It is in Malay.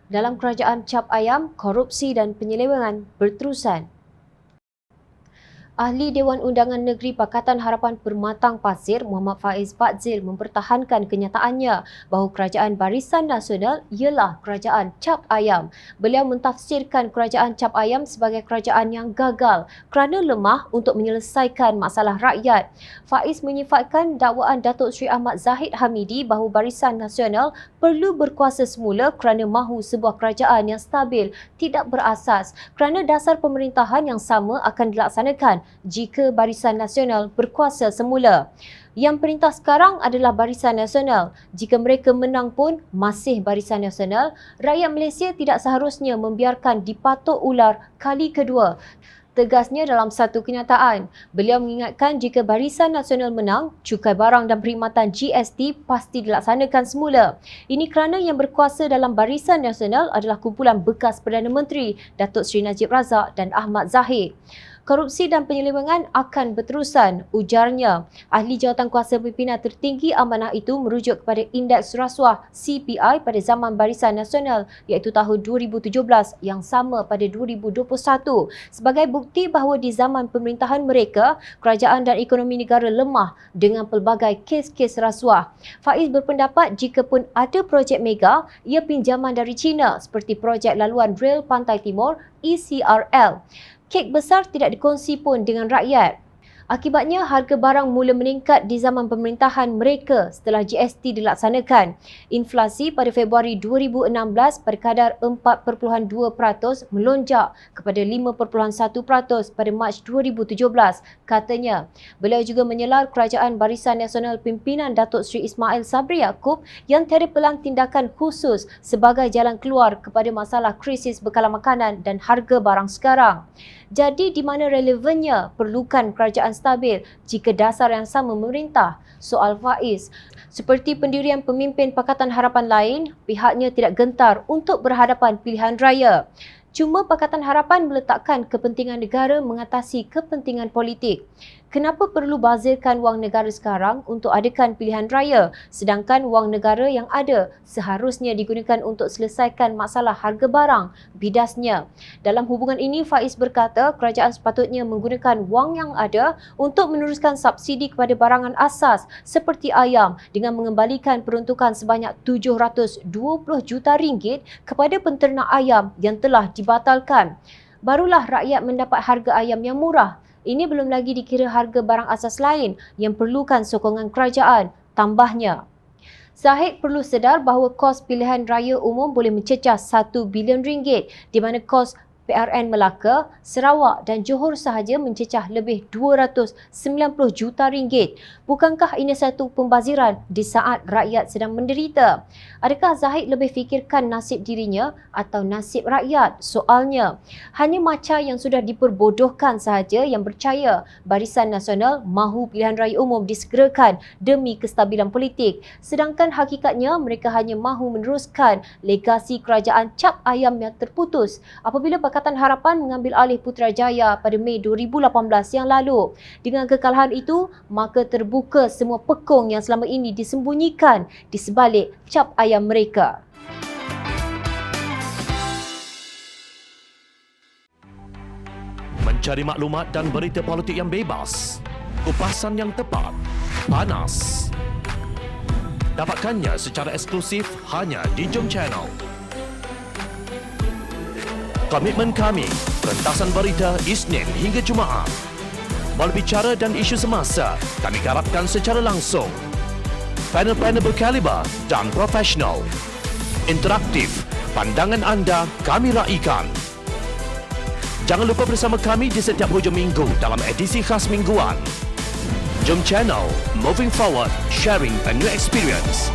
Dalam kerajaan cap ayam, korupsi dan penyelewengan berterusan. Ahli Dewan Undangan Negeri Pakatan Harapan Permatang Pasir, Muhammad Faiz Fadzil mempertahankan kenyataannya bahawa kerajaan Barisan Nasional ialah kerajaan cap ayam. Beliau mentafsirkan kerajaan cap ayam sebagai kerajaan yang gagal kerana lemah untuk menyelesaikan masalah rakyat. Faiz menyifatkan dakwaan Datuk Seri Ahmad Zahid Hamidi bahawa Barisan Nasional perlu berkuasa semula kerana mahu sebuah kerajaan yang stabil tidak berasas kerana dasar pemerintahan yang sama akan dilaksanakan jika Barisan Nasional berkuasa semula. Yang perintah sekarang adalah Barisan Nasional. Jika mereka menang pun masih Barisan Nasional, rakyat Malaysia tidak seharusnya membiarkan dipatuk ular kali kedua. Tegasnya dalam satu kenyataan. Beliau mengingatkan jika Barisan Nasional menang, cukai barang dan perkhidmatan GST pasti dilaksanakan semula. Ini kerana yang berkuasa dalam Barisan Nasional adalah kumpulan bekas Perdana Menteri Datuk Seri Najib Razak dan Ahmad Zahid. Korupsi dan penyelewengan akan berterusan, ujarnya. Ahli Jawatankuasa Pimpinan Tertinggi Amanah itu merujuk kepada Indeks Rasuah CPI pada zaman Barisan Nasional iaitu tahun 2017 yang sama pada 2021 sebagai bukti bahawa di zaman pemerintahan mereka, kerajaan dan ekonomi negara lemah dengan pelbagai kes-kes rasuah. Faiz berpendapat jika pun ada projek mega, ia pinjaman dari China seperti projek laluan rel Pantai Timur ECRL. Kek besar tidak dikongsi pun dengan rakyat. Akibatnya, harga barang mula meningkat di zaman pemerintahan mereka setelah GST dilaksanakan. Inflasi pada Februari 2016 pada kadar 4.2% melonjak kepada 5.1% pada Mac 2017, katanya. Beliau juga menyelar kerajaan Barisan Nasional pimpinan Datuk Seri Ismail Sabri Yaakob yang tiada pelang tindakan khusus sebagai jalan keluar kepada masalah krisis bekalan makanan dan harga barang sekarang. Jadi di mana relevannya perlukan kerajaan stabil jika dasar yang sama memerintah? Soal Faiz. Seperti pendirian pemimpin Pakatan Harapan lain, pihaknya tidak gentar untuk berhadapan pilihan raya. Cuma Pakatan Harapan meletakkan kepentingan negara mengatasi kepentingan politik. Kenapa perlu bazirkan wang negara sekarang untuk adakan pilihan raya sedangkan wang negara yang ada seharusnya digunakan untuk selesaikan masalah harga barang, bidasnya. Dalam hubungan ini, Faiz berkata kerajaan sepatutnya menggunakan wang yang ada untuk meneruskan subsidi kepada barangan asas seperti ayam dengan mengembalikan peruntukan sebanyak 720 juta ringgit kepada penternak ayam yang telah dibatalkan. Barulah rakyat mendapat harga ayam yang murah. Ini belum lagi dikira harga barang asas lain yang perlukan sokongan kerajaan, tambahnya. Zahid perlu sedar bahawa kos pilihan raya umum boleh mencecah 1 bilion ringgit di mana kos PRN Melaka, Sarawak dan Johor sahaja mencecah lebih 290 juta ringgit. Bukankah ini satu pembaziran di saat rakyat sedang menderita? Adakah Zahid lebih fikirkan nasib dirinya atau nasib rakyat? Soalnya, hanya maca yang sudah diperbodohkan sahaja yang percaya Barisan Nasional mahu pilihan raya umum disegerakan demi kestabilan politik. Sedangkan hakikatnya mereka hanya mahu meneruskan legasi kerajaan cap ayam yang terputus apabila Pakatan Harapan mengambil alih Putrajaya pada Mei 2018 yang lalu. Dengan kekalahan itu, maka terbuka semua pekong yang selama ini disembunyikan di sebalik cap ayam mereka. Mencari maklumat dan berita politik yang bebas, kupasan yang tepat, panas. Dapatkannya secara eksklusif hanya di Jom Channel. Komitmen kami, rentasan berita Isnin hingga Jumaat. Berbicara dan isu semasa, kami garapkan secara langsung. Panel-panel berkaliber dan profesional. Interaktif, pandangan anda kami raikan. Jangan lupa bersama kami di setiap hujung minggu dalam edisi khas mingguan. Jom Channel, moving forward, sharing a new experience.